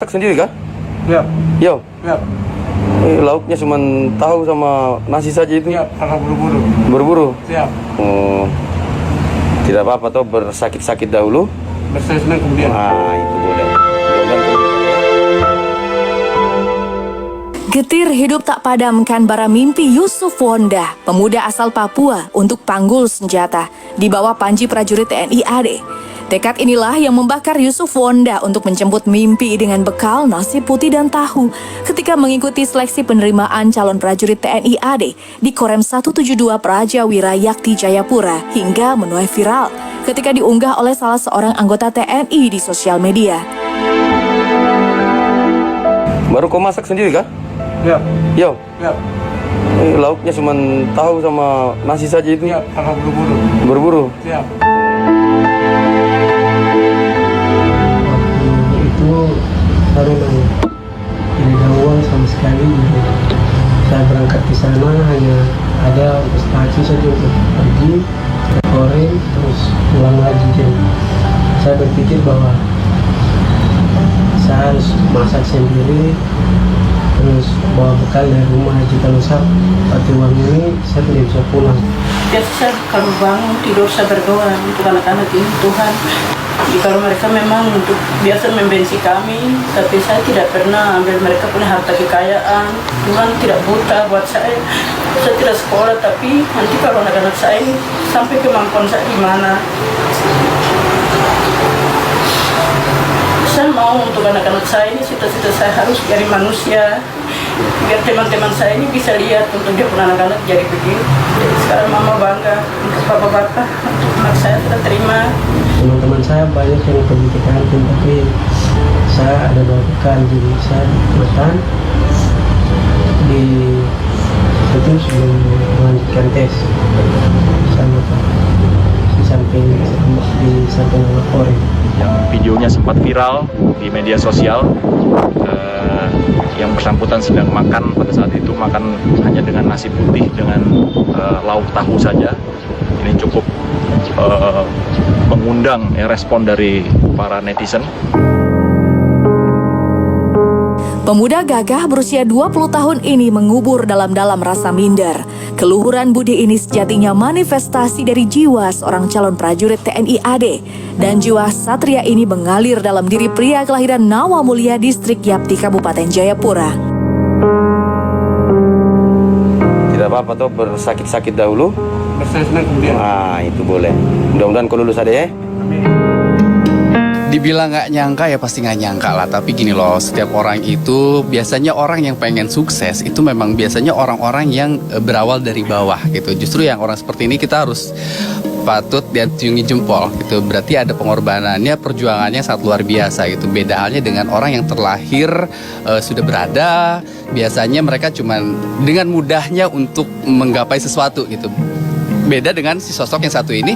Masak sendiri kah? Ya, Yo, ya, lauknya cuma tahu sama nasi saja itu. ya, karena buru-buru. Buru-buru. Siap, Oh, tidak apa-apa toh bersakit-sakit dahulu. bersenang kemudian. Ah, itu boleh. Mudah-mudahan kalau- Getir hidup tak padamkan bara mimpi Yusuf Wonda, pemuda asal Papua untuk panggul senjata di bawah panji prajurit TNI AD. Tekad inilah yang membakar Yusuf Wonda untuk menjemput mimpi dengan bekal nasi putih dan tahu ketika mengikuti seleksi penerimaan calon prajurit TNI AD di Korem 172 Praja Wira Yakti Jayapura hingga menuai viral ketika diunggah oleh salah seorang anggota TNI di sosial media. Baru kau masak sendiri kah? Ya, Yo, ya, lauknya cuma tahu sama nasi saja itu. ya, karena buru-buru. Buru-buru. Siap. Waktu itu saya memang tidak ada uang sama sekali. Saya berangkat ke sana hanya ada frustasi saja untuk pergi ke Korem terus pulang lagi. Jadi saya berpikir bahwa saya harus masak sendiri terus bawa bekal dari rumah. Jika saya pakai uang ini saya tidak bisa pulang. Biasa kalau bangun tidur saya berdoa untuk anak-anak ini Tuhan. Kalau mereka memang untuk biasa membenci kami, tapi saya tidak pernah ambil mereka punya harta kekayaan. Tuhan tidak buta buat saya. Saya tidak sekolah, tapi nanti kalau anak-anak saya ini sampai kemampuan saya di mana. Saya mau untuk anak-anak saya ini cita-cita saya harus jadi manusia. Biar teman-teman saya ini bisa lihat untuk dia punya anak-anak jadi begini. Jadi sekarang mama bangga untuk bapak-bapak, untuk anak saya sudah terima. Teman-teman saya banyak yang pergi ke kantin, tapi saya ada bawa bekal, jadi saya makan di itu sebelum melanjutkan tes. Saya makan di samping Korem. Yang videonya sempat viral di media sosial, yang bersangkutan sedang makan pada saat itu, makan hanya dengan nasi putih dengan lauk tahu saja. Ini cukup mengundang respon dari para netizen. Pemuda gagah berusia 20 tahun ini mengubur dalam-dalam rasa minder. Keluhuran budi ini sejatinya manifestasi dari jiwa seorang calon prajurit TNI AD. Dan jiwa satria ini mengalir dalam diri pria kelahiran Nawamulia, Distrik Yapti, Kabupaten Jayapura. Tidak apa-apa toh bersakit-sakit dahulu. Bersenang kemudian. Ah, itu boleh. Mudah-mudahan kau lulus ada ya. Dibilang nggak nyangka ya pasti nggak nyangka lah. Tapi gini loh, setiap orang itu biasanya orang yang pengen sukses itu memang biasanya orang-orang yang berawal dari bawah gitu. Justru yang orang seperti ini kita harus patut diacungi jempol gitu. Berarti ada pengorbanannya, perjuangannya sangat luar biasa gitu. Beda halnya dengan orang yang terlahir sudah berada, biasanya mereka cuman dengan mudahnya untuk menggapai sesuatu gitu. Beda dengan si sosok yang satu ini,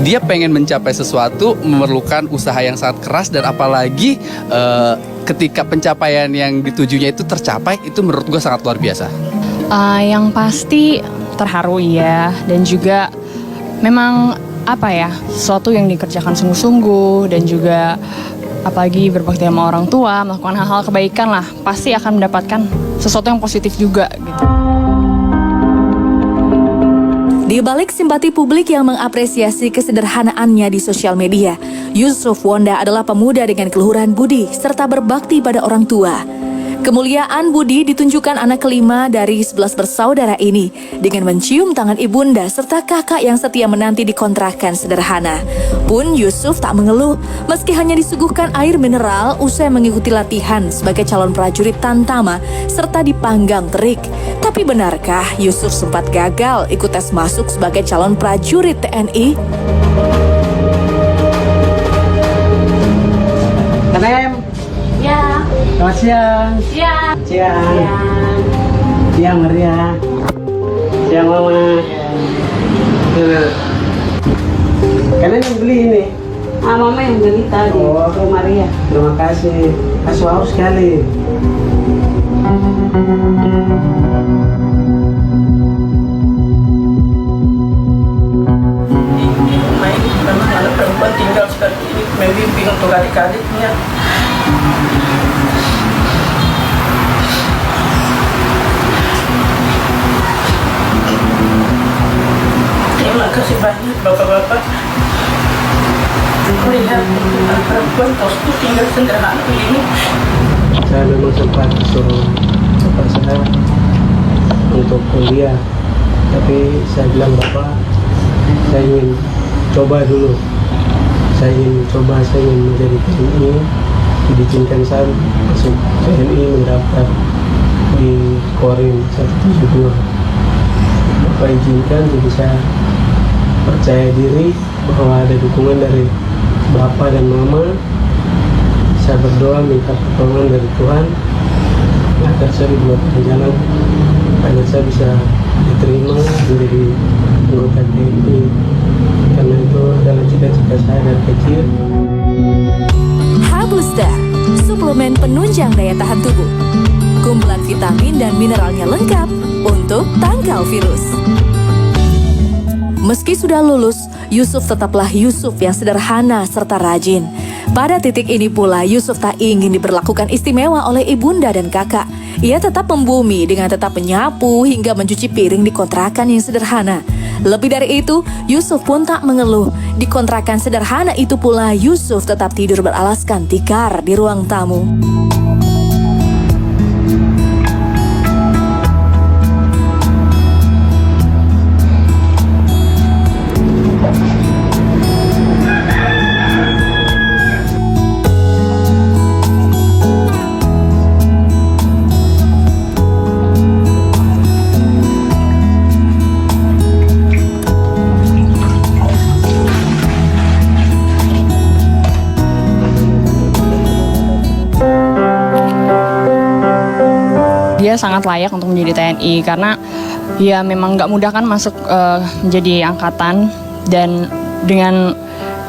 dia pengen mencapai sesuatu memerlukan usaha yang sangat keras, dan apalagi ketika pencapaian yang ditujunya itu tercapai, itu menurut gue sangat luar biasa. Yang pasti terharu ya, dan juga memang apa ya, sesuatu yang dikerjakan sungguh-sungguh, dan juga apalagi berbakti sama orang tua, melakukan hal-hal kebaikan lah, pasti akan mendapatkan sesuatu yang positif juga gitu. Di balik simpati publik yang mengapresiasi kesederhanaannya di sosial media, Yusuf Wonda adalah pemuda dengan keluhuran budi serta berbakti pada orang tua. Kemuliaan budi ditunjukkan anak kelima dari 11 bersaudara ini dengan mencium tangan ibunda serta kakak yang setia menanti di kontrakan sederhana. Pun Yusuf tak mengeluh meski hanya disuguhkan air mineral usai mengikuti latihan sebagai calon prajurit Tantama serta dipanggang terik. Tapi benarkah Yusuf sempat gagal ikut tes masuk sebagai calon prajurit TNI? Kanem, Ya, selamat siang. ya, Siang. Siang Maria. Siang Mama. Kalian yang beli ini? mama yang beli tadi, Oh. Maria. Terima kasih. Kasih wow sekali. Di rumah ini memang anak perempuan tinggal seperti ini, membimbing untuk adik-adiknya. bapak-bapak melihat anak perempuan kos itu tinggal sederhana begini. Saya memang sempat suruh bapak saya untuk kuliah, tapi saya bilang bapak, saya ingin coba dulu, saya ingin menjadi TNI, diizinkan saya masuk TNI, mendaftar di Korim 172. Bapak izinkan, jadi saya percaya diri bahwa ada dukungan dari bapak dan mama. Saya berdoa minta pertolongan dari Tuhan agar saya dibuatkan jalan agar saya bisa diterima menjadi anggota TNI, karena itu adalah cita-cita saya dari kecil. H-Booster, suplemen penunjang daya tahan tubuh. Kumpulan vitamin dan mineralnya lengkap untuk tangkal virus. Meski sudah lulus, Yusuf tetaplah Yusuf yang sederhana serta rajin. Pada titik ini pula, Yusuf tak ingin diperlakukan istimewa oleh ibunda dan kakak. Ia tetap membumi dengan tetap menyapu hingga mencuci piring di kontrakan yang sederhana. Lebih dari itu, Yusuf pun tak mengeluh. Di kontrakan sederhana itu pula, Yusuf tetap tidur beralaskan tikar di ruang tamu. Dia sangat layak untuk menjadi TNI karena ya memang nggak mudah kan masuk menjadi angkatan, dan dengan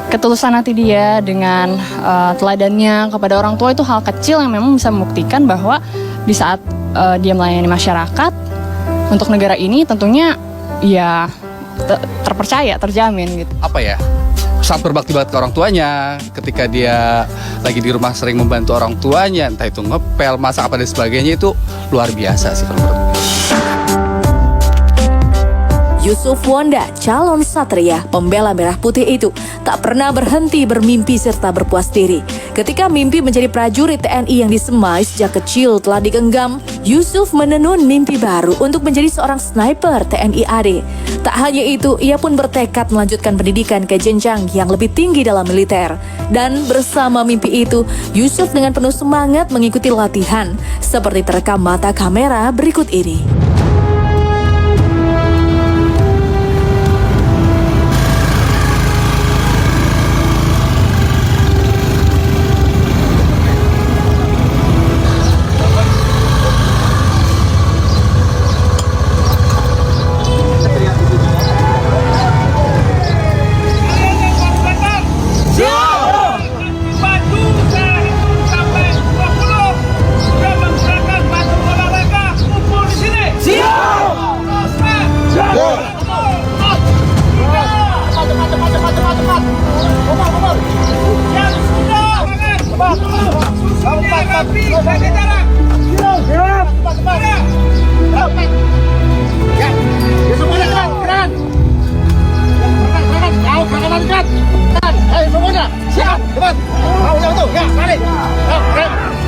ketulusan hati dia, dengan teladannya kepada orang tua, itu hal kecil yang memang bisa membuktikan bahwa di saat dia melayani masyarakat untuk negara ini tentunya ya terpercaya, terjamin gitu. Apa ya? Saat berbakti banget ke orang tuanya, ketika dia lagi di rumah sering membantu orang tuanya, entah itu ngepel, masak apa dan sebagainya, itu luar biasa sih kalau menurut gue. Yusuf Wonda, calon satria, pembela merah putih itu, tak pernah berhenti bermimpi serta berpuas diri. Ketika mimpi menjadi prajurit TNI yang disemai sejak kecil telah digenggam, Yusuf menenun mimpi baru untuk menjadi seorang sniper TNI AD. Tak hanya itu, ia pun bertekad melanjutkan pendidikan ke jenjang yang lebih tinggi dalam militer. Dan bersama mimpi itu, Yusuf dengan penuh semangat mengikuti latihan, seperti terekam mata kamera berikut ini.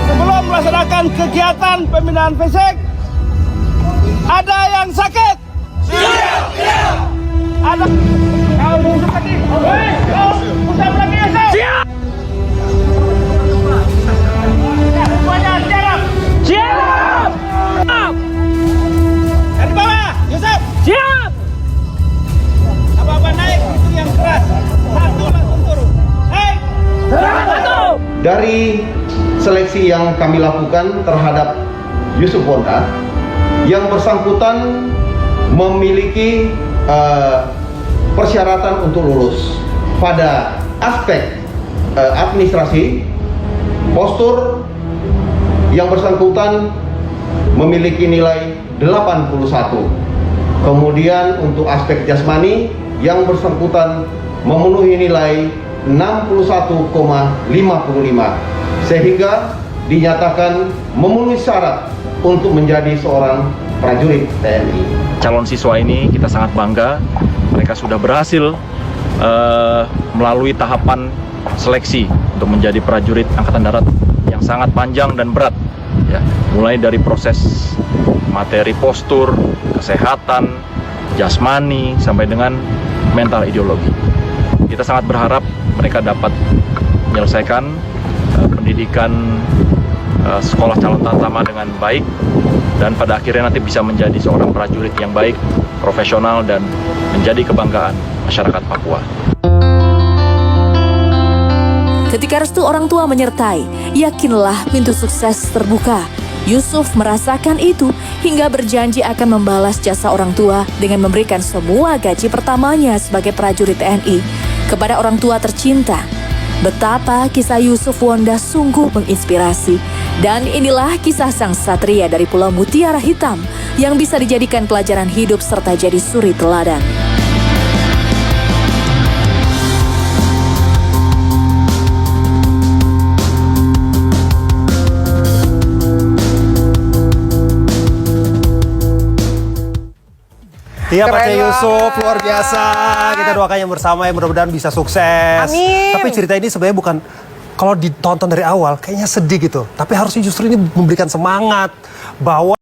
Sebelum melaksanakan kegiatan pembinaan fisik, ada yang sakit? Siap! Ada? Kau musuh lagi? Kau musuh lagi ya, siap! Semuanya siap! Siap! Dari bawah, Yusuf! Siap! Apa-apa naik, itu yang keras. Satu langsung turun. Hei! Satu! Dari seleksi yang kami lakukan terhadap Yusuf Wonda, yang bersangkutan memiliki persyaratan untuk lulus pada aspek administrasi, postur, yang bersangkutan memiliki nilai 81. Kemudian untuk aspek jasmani, yang bersangkutan memenuhi nilai 61,55, sehingga dinyatakan memenuhi syarat untuk menjadi seorang prajurit TNI. Calon siswa ini kita sangat bangga, mereka sudah berhasil melalui tahapan seleksi untuk menjadi prajurit Angkatan Darat yang sangat panjang dan berat, ya, mulai dari proses materi postur, kesehatan, jasmani, sampai dengan mental ideologi. Kita sangat berharap mereka dapat menyelesaikan pendidikan sekolah calon tantama dengan baik, dan pada akhirnya nanti bisa menjadi seorang prajurit yang baik, profesional, dan menjadi kebanggaan masyarakat Papua. Ketika restu orang tua menyertai, yakinlah pintu sukses terbuka. Yusuf merasakan itu hingga berjanji akan membalas jasa orang tua dengan memberikan semua gaji pertamanya sebagai prajurit TNI kepada orang tua tercinta. Betapa kisah Yusuf Wonda sungguh menginspirasi. Dan inilah kisah sang satria dari Pulau Mutiara Hitam yang bisa dijadikan pelajaran hidup serta jadi suri teladan. Iya, Pak Yusuf, luar biasa. Kita doakan yang bersama, yang mudah-mudahan bisa sukses. Amin. Tapi cerita ini sebenarnya bukan, kalau ditonton dari awal, kayaknya sedih gitu. Tapi harusnya justru ini memberikan semangat bahwa